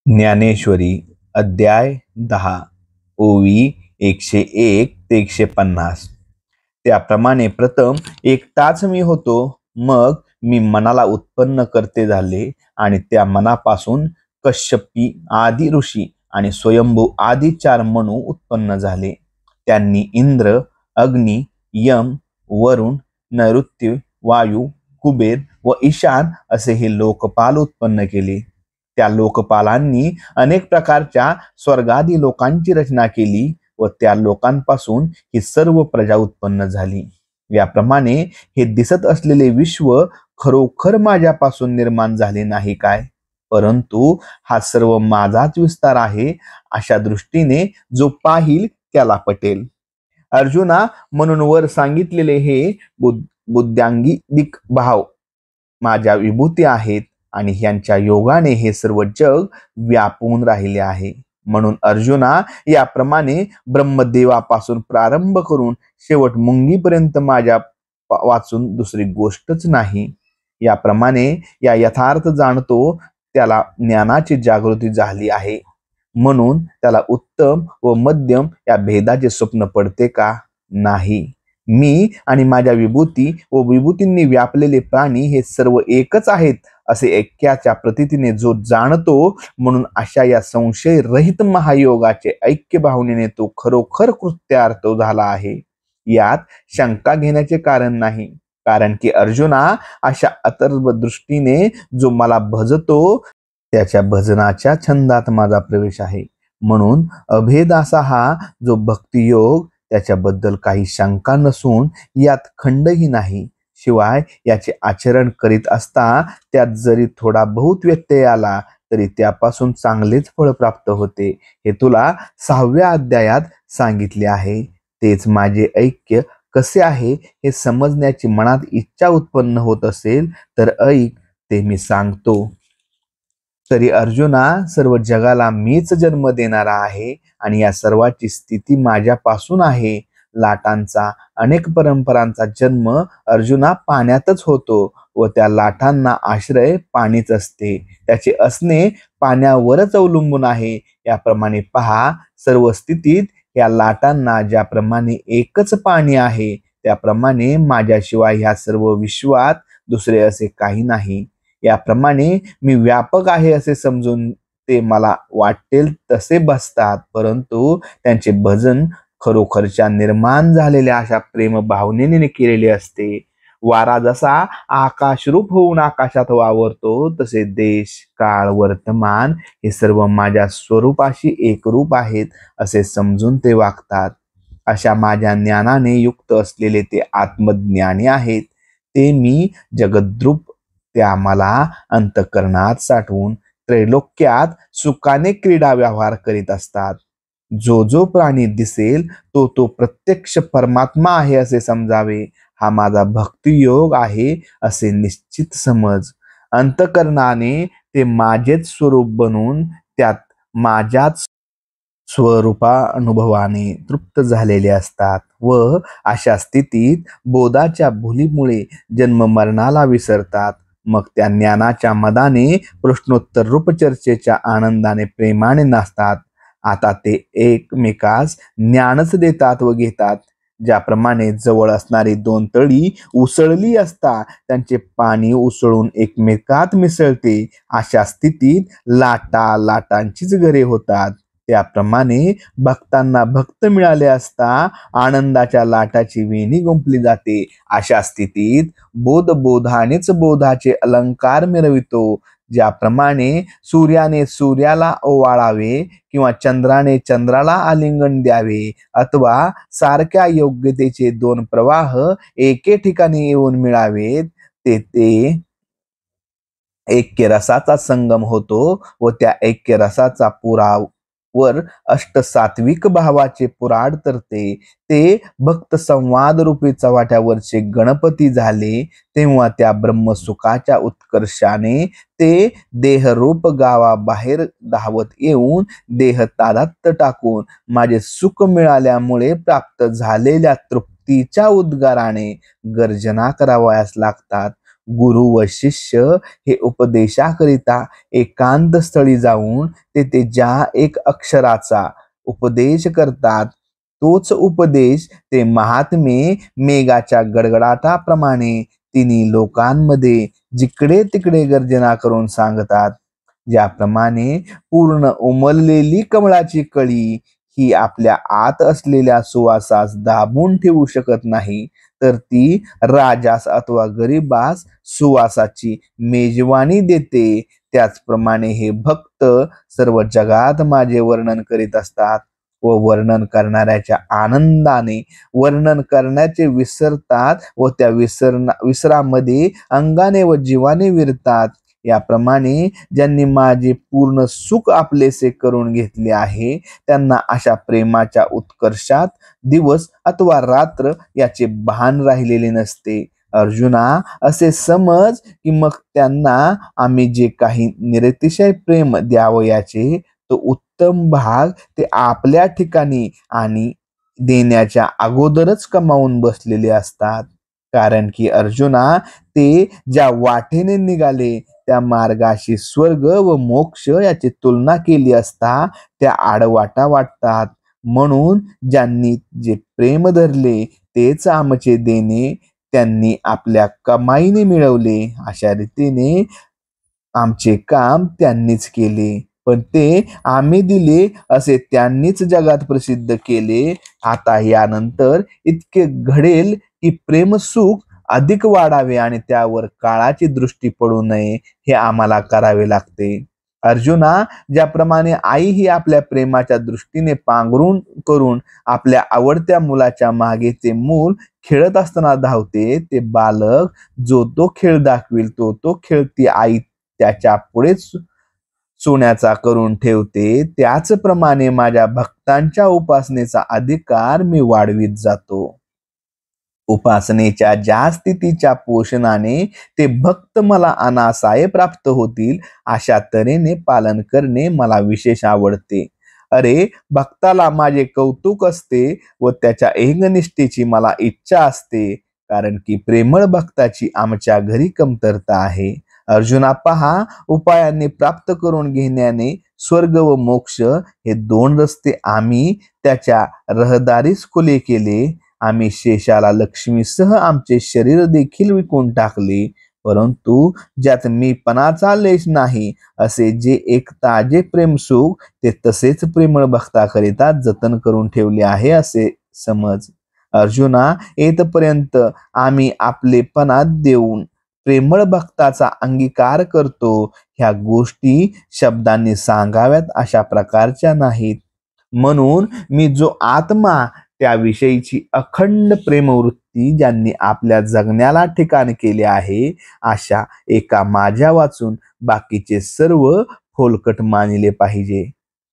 ज्ञानेश्वरी अध्याय 10 ओवी 101 ते 150। त्याप्रमाणे प्रथम एकटाच मी होतो, मग मी मनाला उत्पन्न करते झाले आणि त्या मनापासून कश्यपी आदी ऋषी आणि स्वयंभू आदी 4 मनू उत्पन्न झाले। त्यांनी इंद्र, अग्नी, यम, वरुण, नैऋत्य, वायू, कुबेर व ईशान असे हे लोकपाल उत्पन्न केले। त्या लोकपालांनी अनेक प्रकारच्या स्वर्गादी लोकांची रचना केली व त्या लोकांपासून ही सर्व प्रजा उत्पन्न झाली। याप्रमाणे हे दिसत असलेले विश्व खरोखर माझ्यापासून निर्माण झाले नाही काय, परंतु हा सर्व माझाच विस्तार आहे, अशा दृष्टीने जो पाहिल त्याला पटेल। अर्जुना, म्हणून वर सांगितलेले हे बुद्ध्यांगिक भाव माझ्या विभूती आहेत आणि ह्यांच्या योगाने हे सर्व जग व्यापून राहिले आहे। म्हणून अर्जुना, याप्रमाणे ब्रह्मदेवापासून प्रारंभ करून शेवट मुंगीपर्यंत माझ्या वाचून दुसरी गोष्टच नाही। याप्रमाणे या यथार्थ जाणतो त्याला ज्ञानाची जागृती झाली आहे, म्हणून त्याला उत्तम व मध्यम या भेदाचे स्वप्न पडते का? नाही। मी आणि माझ्या विभूती व विभूतींनी व्यापलेले प्राणी हे सर्व एकच आहेत असे ऐक्याच्या प्रतीतीने जो जाणतो, म्हणून अशा या संशय रहित महायोगाचे ऐक्य भावनेने तो खरोखर कृत्यार्थ झाला आहे। यात शंका घेण्याचे कारण नाही, कारण की अर्जुना, अशा अतर्व दृष्टीने जो मला भजतो त्याच्या भजनाच्या छंदात माझा प्रवेश आहे। म्हणून अभेद असा हा जो भक्तियोग, त्याच्याबद्दल काही शंका नसून यात खंडही नाही। शिवाय याचे आचरण करीत असता त्यात जरी थोडा बहुत व्यत्यय आला तरी त्यापासून चांगलेच फळ प्राप्त होते, हे तुला 6व्या अध्यायात सांगितले आहे। तेच माझे ऐक्य कसे आहे हे समजण्याची मनात इच्छा उत्पन्न होत असेल तर ऐक, ते मी सांगतो। तरी अर्जुना, सर्व जगाला मीच जन्म देणारा आहे आणि या सर्वाची स्थिती माझ्यापासून आहे। लाटांचा अनेक परंपरांचा जन्म अर्जुना पाण्यातच होतो व त्या लाटांना आश्रय पाणीच असते, त्याचे असणे पाण्यावरच अवलंबून आहे। याप्रमाणे पहा, सर्व स्थितीत या लाटांना ज्याप्रमाणे एकच पाणी आहे, त्याप्रमाणे माझ्याशिवाय ह्या सर्व विश्वात दुसरे असे काही नाही। याप्रमाणे मी व्यापक आहे असे समजून ते मला वाटेल तसे बसतात, परंतु त्यांचे भजन खरोखरच्या निर्माण झालेल्या अशा प्रेम भावनेने केलेले असते। वारा जसा आकाशरूप होऊन आकाशात वावरतो, तसे देश, काळ, वर्तमान हे सर्व माझ्या स्वरूपाशी एकरूप आहेत असे समजून ते वागतात। अशा माझ्या ज्ञानाने युक्त असलेले ते आत्मज्ञानी आहेत। ते मी जगद्रूप त्या मला अंतःकरणात साठवून त्रैलोक्यात सुखाने क्रीडा व्यवहार करीत असतात। जो जो प्राणी दिसेल तो तो प्रत्यक्ष परमात्मा आहे असे समजावे, हा माझा भक्तियोग आहे असे निश्चित समज। अंतःकरणाने ते माझेच स्वरूप बनून त्यात माझ्याच स्वरूपा अनुभवाने तृप्त झालेले असतात व अशा स्थितीत बोधाच्या भुलीमुळे जन्म मरणाला विसरतात। मग त्या ज्ञानाच्या मदाने प्रश्नोत्तर रूप चर्चेच्या आनंदाने प्रेमाने नाचतात। आता ते एकमेकास ज्ञानच देतात व घेतात। ज्याप्रमाणे जवळ असणारी 2 तळी उसळली असता त्यांचे पाणी उसळून एकमेकात मिसळते, अशा स्थितीत लाटा लाटांचीच घरे होतात। त्याप्रमाणे भक्तांना भक्त मिळाले असता आनंदाच्या लाटाची वेणी गुंफली जाते। अशा स्थितीत बोध बोधानेच बोधाचे अलंकार मिरवितो। ज्याप्रमाणे सूर्याने सूर्याला ओवाळावे किंवा चंद्राने चंद्राला आलिंगन द्यावे, अथवा सारख्या योग्यतेचे 2 प्रवाह एके ठिकाणी येऊन मिळावेत, ते ऐक्य रसाचा संगम होतो व त्या ऐक्य रसाचा पुरावर अष्टसात्विक भावाचे पुराड तरते। ते भक्त संवाद रूपी चव्हाट्यावरचे गणपती झाले, तेव्हा त्या ब्रह्मसुखाच्या उत्कर्षाने ते देहरूप गावाबाहेर धावत येऊन देह तादात्म्य टाकून माझे सुख मिळाल्यामुळे प्राप्त झालेल्या तृप्तीच्या उद्गाराने गर्जना करावयास लागतात गुरु व शिष्य हे उपदेशाकरिता एकांत स्थळी जाऊन तेथे ज्या एक अक्षराचा उपदेश करतात तोच उपदेश ते महात्मे मेघाच्या गडगडाटाप्रमाणे तिन्ही लोकांमध्ये जिकडे तिकडे गर्जना करून सांगतात. ज्याप्रमाणे पूर्ण उमललेली कमळाची कळी ही आपल्या आत असलेल्या सुवासास दाबून ठेवू शकत नाही, तर ती राजास अथवा गरीबास सुवासाची मेजवानी देते. त्याचप्रमाणे हे भक्त सर्व जगात माझे वर्णन करीत असतात व वर्णन करणाऱ्याच्या आनंदाने वर्णन करण्याचे विसरतात व त्या विसरामध्ये अंगाने व जीवाने विरतात. याप्रमाणे ज्यांनी माझे पूर्ण सुख आपलेसे करून घेतले आहे त्यांना अशा प्रेमाच्या उत्कर्षात दिवस अथवा रात्र याचे भान राहिलेले नसते. अर्जुना, असे समज की मग त्यांना आम्ही जे काही निरतिशय प्रेम द्यावयाचे तो उत्तम भाग ते आपल्या ठिकाणी आणि देण्याच्या अगोदरच कमावून बसलेले असतात. कारण की अर्जुना, ते ज्या वाटेने निघाले त्या मार्गाशी स्वर्ग व मोक्ष याची तुलना केली असता त्या आडवाटा वाटतात. म्हणून ज्यांनी जे प्रेम धरले तेच आमचे देणे त्यांनी आपल्या कमाईने मिळवले. अशा रीतीने आमचे काम त्यांनीच केले, पण ते आम्ही दिले असे त्यांनीच जगात प्रसिद्ध केले. आता यानंतर इतके घडेल की प्रेमसुख अधिक वाढावे आणि त्यावर काळाची दृष्टी पडू नये हे आम्हाला करावे लागते. अर्जुना, ज्याप्रमाणे आई ही आपल्या प्रेमाच्या दृष्टीने पांघरून करून आपल्या आवडत्या मुलाच्या मागे ते मूल खेळत असताना धावते, ते बालक जो तो खेळ दाखविल तो खेळ ती आई त्याच्या पुढेच सोन्याचा करून ठेवते, त्याचप्रमाणे माझ्या भक्तांच्या उपासनेचा अधिकार मी वाढवीत जातो. उपासनेच्या ज्या स्थितीच्या पोषणाने ते भक्त मला अनासाये प्राप्त होतील अशा तऱ्हेने पालन करणे मला विशेष आवडते. अरे, भक्ताला माझे कौतुक असते व त्याच्या एकनिष्ठेची मला इच्छा असते, कारण की प्रेमळ भक्ताची आमच्या घरी कमतरता आहे. अर्जुना, पहा, उपायांनी प्राप्त करून घेण्याने स्वर्ग व मोक्ष हे दोन रस्ते आम्ही त्याच्या रहदारीस खुले केले. आम्ही शेषाला लक्ष्मीसह आमचे शरीर देखील विकून टाकले, परंतु ज्यात मीपणाचा लेश नाही असे जे एक ताजे प्रेम सुख ते तसेच प्रेमळ भक्ताकरिता जतन करून ठेवले आहे असे समज. अर्जुना, येथपर्यंत आम्ही आपलेपणात देऊन प्रेमळ भक्ताचा अंगीकार करतो. ह्या गोष्टी शब्दांनी सांगाव्यात अशा प्रकारच्या नाहीत. म्हणून मी जो आत्मा त्याविषयीची अखंड प्रेमवृत्ती ज्यांनी आपल्या जगण्याला ठिकाण केले आहे अशा एका माझ्या वाचून बाकीचे सर्व फोलकट मानले पाहिजे.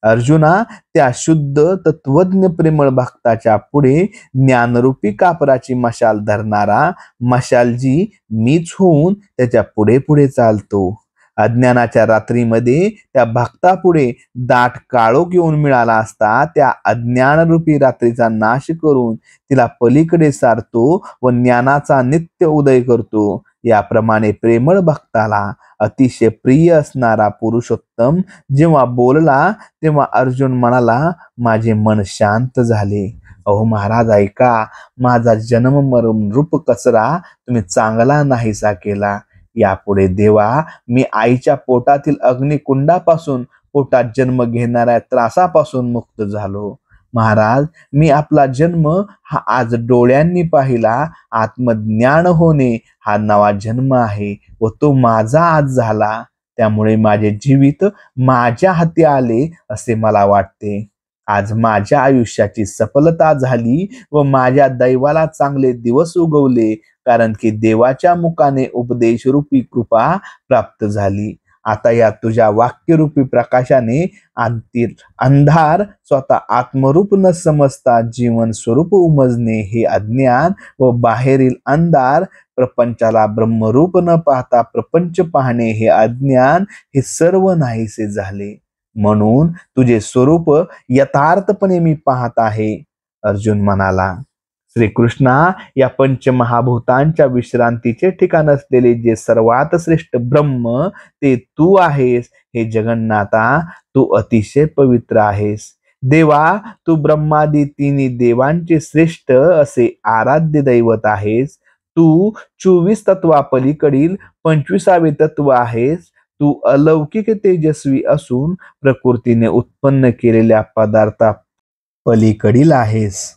अर्जुना, त्या शुद्ध तत्वज्ञ प्रेमळ भक्ताच्या पुढे ज्ञानरूपी कापराची मशाल धरणारा मशालजी मीच होऊन त्याच्या पुढे पुढे चालतो. अज्ञानाच्या रात्रीमध्ये त्या भक्तापुढे दाट काळोख येऊन मिळाला असता त्या अज्ञानरूपी रात्रीचा नाश करून तिला पलीकडे सारतो व ज्ञानाचा नित्य उदय करतो. याप्रमाणे प्रेमळ भक्ताला अतिशय प्रिय असणारा पुरुषोत्तम जेव्हा बोलला तेव्हा अर्जुन म्हणाला, माझे मन शांत झाले. अहो महाराज, ऐका, माझा जन्म मरण रूप कचरा तुम्ही चांगला नाहीसा केला. यापुढे देवा, मी आईच्या पोटातील अग्निकुंडापासून पोटात जन्म घेणाऱ्या त्रासापासून मुक्त झालो. महाराज, मी आपला जन्म हा आज डोळ्यांनी पाहिला. आत्मज्ञान होणे हा नवा जन्म आहे व तो माझा आज झाला. त्यामुळे माझे जीवित माझ्या हाती आले असे मला वाटते. आज माझ्या आयुष्याची सफलता झाली व माझ्या दैवाला चांगले दिवस उगवले, कारण की देवाच्या मुखाने उपदेशरूपी कृपा प्राप्त झाली. आता या तुझ्या वाक्यरूपी प्रकाशाने अंधार स्वतः आत्मरूप न समजता जीवन स्वरूप उमजणे हे अज्ञान व बाहेरील अंधार प्रपंचाला ब्रह्मरूप न पाहता प्रपंच पाहणे हे अज्ञान हे सर्व नाहीसे झाले. म्हणून तुझे स्वरूप यथार्थपणे मी पाहत आहे. अर्जुन म्हणाला, श्रीकृष्णा, या पंचमहाभूतांच्या विश्रांतीचे ठिकाण असलेले जे सर्वात श्रेष्ठ ब्रह्म ते तू आहेस. हे जगन्नाथा, तू अतिशय पवित्र आहेस. देवा, तू ब्रह्मादी तिन्ही देवांचे श्रेष्ठ असे आराध्य दैवत आहेस. तू 24 तत्वापलीकडील 25वे तत्व आहेस. तू अलौकिक तेजस्वी असून प्रकृतीने उत्पन्न केलेल्या पदार्था पलीकडील आहेस.